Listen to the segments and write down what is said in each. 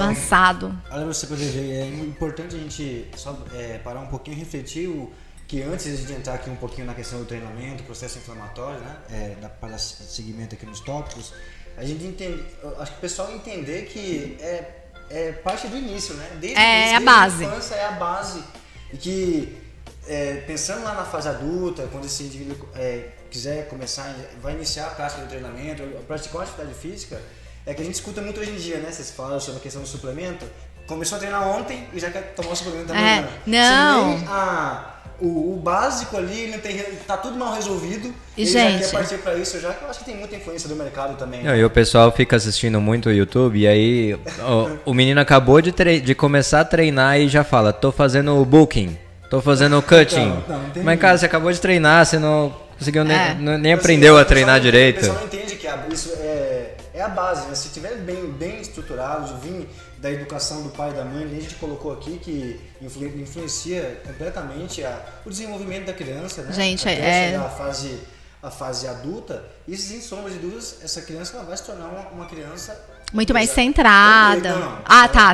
avançado. Olha, você poder ver, é importante a gente só parar um pouquinho e refletir que antes de entrar aqui um pouquinho na questão do treinamento, processo inflamatório, né, para seguimento aqui nos tópicos, a gente entende, acho que o pessoal entender que é parte do início, né? Desde a base. A infância é a base. E que, pensando lá na fase adulta, quando esse indivíduo quiser começar, vai iniciar a prática do treinamento, praticar uma atividade física, é que a gente escuta muito hoje em dia, né? Vocês falaram sobre a questão do suplemento. Começou a treinar ontem e já quer tomar o suplemento amanhã. Não. O básico ali, tá tudo mal resolvido. E já gente, quer partir para isso, já que eu acho que tem muita influência do mercado também. Não, e o pessoal fica assistindo muito o YouTube e aí o menino acabou de começar a treinar e já fala, tô fazendo o booking, tô fazendo o cutting. Não mas cara, você acabou de treinar, você não conseguiu nem aprendeu a treinar direito. O pessoal não entende que isso é a base, né? Se tiver bem estruturado, de vir da educação do pai e da mãe, a gente colocou aqui que influencia completamente o desenvolvimento da criança, né? Gente, a fase adulta, e sem sombra de dúvidas, essa criança ela vai se tornar uma criança muito mais centrada.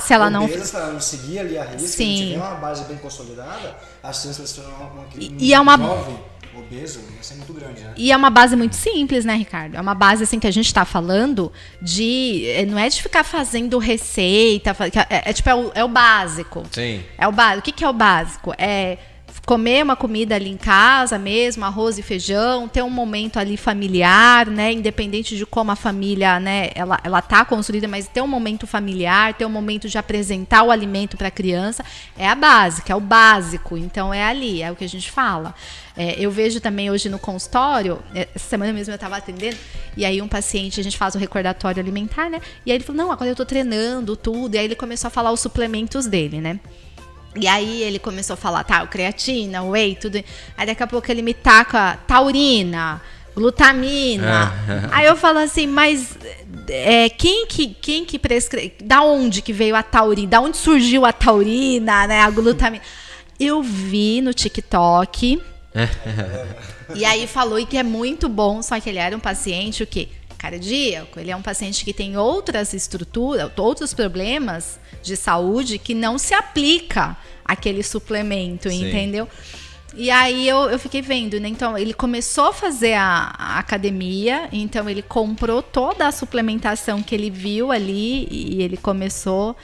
Se ela não... Se ela não seguir ali a risca, se tiver uma base bem consolidada, a chance de se tornar uma jovem obeso vai ser muito grande, né? E é uma base muito simples, né, Ricardo? É uma base assim que a gente tá falando não é de ficar fazendo receita, é o básico. Sim. É o básico. O que é o básico? É comer uma comida ali em casa mesmo, arroz e feijão, ter um momento ali familiar, né, independente de como a família, né, ela tá construída, mas ter um momento familiar, ter um momento de apresentar o alimento para a criança, é a básica, é o básico, então é ali, é o que a gente fala. Eu vejo também hoje no consultório, essa semana mesmo eu estava atendendo, e aí um paciente, a gente faz o recordatório alimentar, né, e aí ele falou, não, agora eu tô treinando tudo, e aí ele começou a falar os suplementos dele, né. E aí ele começou a falar, o creatina, o whey, tudo. Aí daqui a pouco ele me taca taurina, glutamina. Aí eu falo assim, mas quem que prescreve? Da onde que veio a taurina? Da onde surgiu a taurina, né? A glutamina? Eu vi no TikTok. E aí falou que é muito bom, só que ele era um paciente, o quê? Cardíaco, ele é um paciente que tem outras estruturas, outros problemas de saúde que não se aplica aquele suplemento, sim, entendeu? E aí eu fiquei vendo, né? Então ele começou a fazer a academia, então ele comprou toda a suplementação que ele viu ali e ele começou,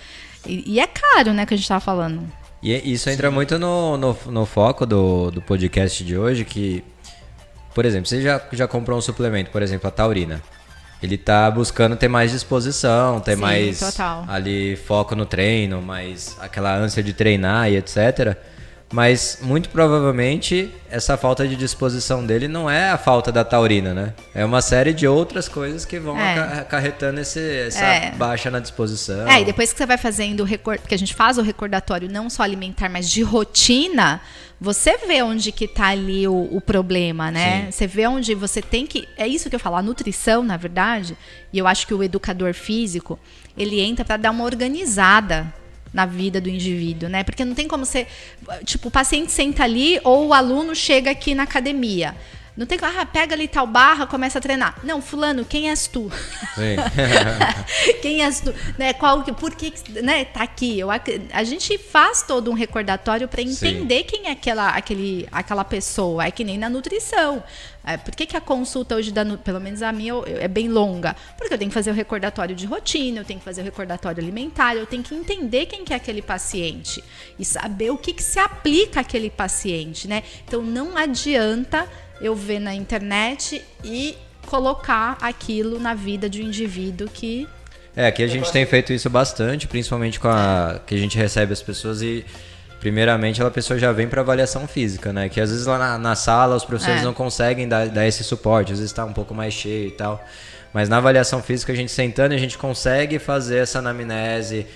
e é caro, né, que a gente tava falando. E isso entra muito no foco do podcast de hoje, que, por exemplo, você já comprou um suplemento, por exemplo, a taurina. Ele tá buscando ter mais disposição, ter mais ali foco no treino, mais aquela ânsia de treinar e etc. Mas muito provavelmente essa falta de disposição dele não é a falta da taurina, né? É uma série de outras coisas que vão acarretando essa baixa na disposição. E depois que você vai fazendo porque a gente faz o recordatório não só alimentar, mas de rotina, você vê onde que tá ali o problema, né? Sim. Você vê onde você tem que... É isso que eu falo, a nutrição, na verdade, e eu acho que o educador físico, ele entra para dar uma organizada na vida do indivíduo, né? Porque não tem como ser... Tipo, o paciente senta ali ou o aluno chega aqui na academia. Não tem como, pega ali tal barra, começa a treinar. Não, fulano, quem és tu? Sim. Quem és tu? Né, por que, né, tá aqui? A gente faz todo um recordatório para entender, sim, quem é aquela pessoa. É que nem na nutrição. Por que a consulta hoje, pelo menos a minha, é bem longa? Porque eu tenho que fazer o recordatório de rotina, eu tenho que fazer o recordatório alimentar, eu tenho que entender quem que é aquele paciente e saber o que se aplica àquele paciente, né? Então não adianta eu ver na internet e colocar aquilo na vida de um indivíduo que... Aqui a gente tem feito isso bastante, principalmente que a gente recebe as pessoas e... Primeiramente, a pessoa já vem para avaliação física, né? Que às vezes lá na sala os professores não conseguem dar esse suporte, às vezes está um pouco mais cheio e tal. Mas na avaliação física, a gente sentando, a gente consegue fazer essa anamnese.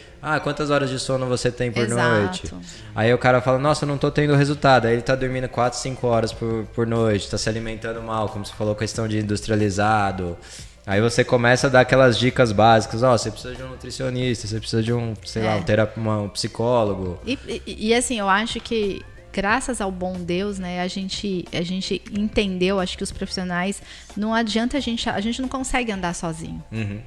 Quantas horas de sono você tem por noite? Aí o cara fala, nossa, eu não tô tendo resultado. Aí ele tá dormindo 4, 5 horas por noite, tá se alimentando mal, como você falou, questão de industrializado. Aí você começa a dar aquelas dicas básicas, você precisa de um nutricionista, você precisa de um psicólogo. E assim, eu acho que graças ao bom Deus, né, a gente entendeu, acho que os profissionais, não adianta a gente não consegue andar sozinho. Uhum.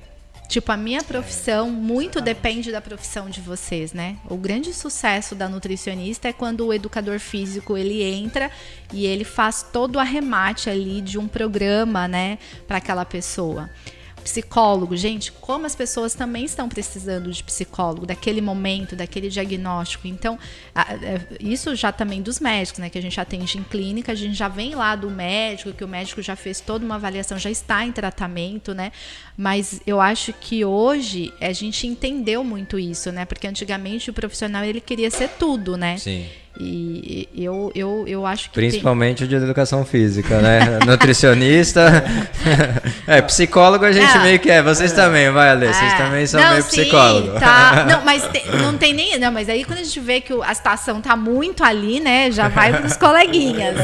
Tipo, a minha profissão muito depende da profissão de vocês, né? O grande sucesso da nutricionista é quando o educador físico, ele entra e ele faz todo o arremate ali de um programa, né, para aquela pessoa. Psicólogo, gente, como as pessoas também estão precisando de psicólogo, daquele momento, daquele diagnóstico. Então, isso já também dos médicos, né, que a gente atende em clínica, a gente já vem lá do médico, que o médico já fez toda uma avaliação, já está em tratamento, né, mas eu acho que hoje a gente entendeu muito isso, né, porque antigamente o profissional, ele queria ser tudo, né. Sim. E eu acho que principalmente o de educação física, né? Nutricionista. Psicólogo a gente meio que é. Vocês também, vai, Ale. Vocês também são meio psicólogo. Tá. Não, mas não tem nem. Não, mas aí quando a gente vê que a situação tá muito ali, né? Já vai pros coleguinhas.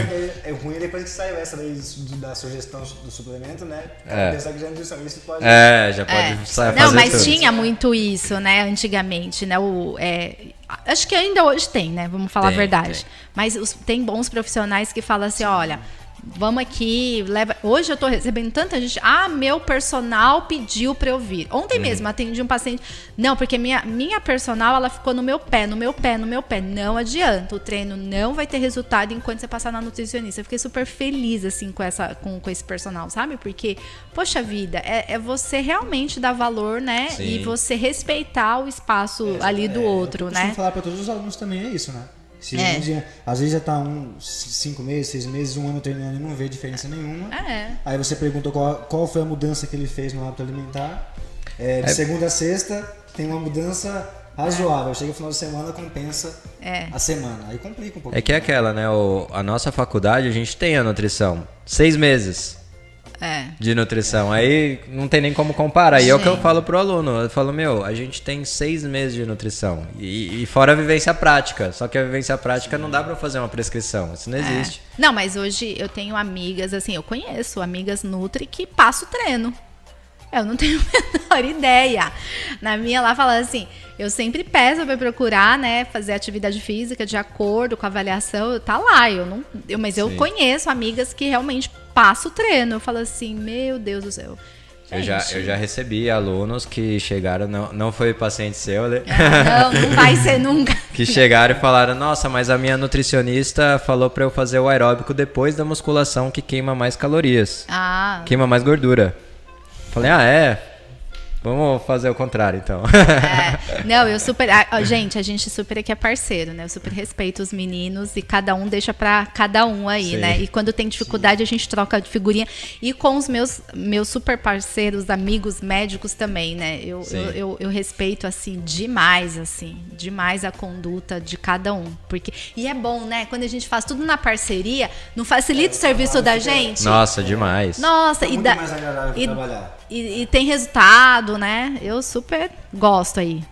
É ruim depois que saiu essa lei da sugestão do suplemento, né? Pensar que já nutricionista pode. Já pode fazer. Não, mas tudo. tinha muito isso, né? Antigamente, né? Acho que ainda hoje tem, né? Vamos falar a verdade. Mas tem bons profissionais que falam assim, olha, vamos aqui, leva. Hoje eu tô recebendo tanta gente. Meu personal pediu pra eu vir. Ontem mesmo atendi um paciente. Não, porque minha personal, ela ficou no meu pé. Não adianta. O treino não vai ter resultado enquanto você passar na nutricionista. Eu fiquei super feliz, assim, com esse personal, sabe? Porque, poxa vida, é você realmente dar valor, né? Sim. E você respeitar o espaço ali do outro, eu né? falar para todos os alunos também é isso, né? Se às vezes já tá 5 meses, 6 meses, 1 ano treinando e não vê diferença nenhuma. Aí você perguntou qual foi a mudança que ele fez no hábito alimentar. De segunda a sexta tem uma mudança razoável. Chega no final de semana, compensa a semana. Aí complica um pouco. É que é aquela, né? A nossa faculdade, a gente tem a nutrição. 6 meses. De nutrição, aí não tem nem como comparar. E é o que eu falo pro aluno, eu falo, a gente tem 6 meses de nutrição e fora a vivência prática, só que a vivência prática não dá pra fazer uma prescrição, isso não existe. Não, mas hoje eu tenho amigas, assim, eu conheço amigas nutri que passam o treino. Eu não tenho a menor ideia. Na minha lá fala assim, eu sempre peço para procurar, né, fazer atividade física de acordo com a avaliação, tá lá, mas eu conheço amigas que realmente passam o treino. Eu falo assim, meu Deus do céu. Eu já recebi alunos que chegaram, não foi paciente seu, né? Não vai ser nunca. Que chegaram e falaram, nossa, mas a minha nutricionista falou para eu fazer o aeróbico depois da musculação que queima mais calorias. Queima mais gordura. Falei, vamos fazer o contrário, então. Não, eu super... gente, a gente super aqui é parceiro, né? Eu super respeito os meninos e cada um deixa pra cada um aí, né? E quando tem dificuldade, a gente troca de figurinha. E com os meus super parceiros, amigos médicos também, né? Eu respeito, assim, demais a conduta de cada um. E é bom, né? Quando a gente faz tudo na parceria, não facilita o serviço da gente? Nossa, demais. Nossa, muito mais agradável trabalhar. E tem resultado, né? Eu super gosto aí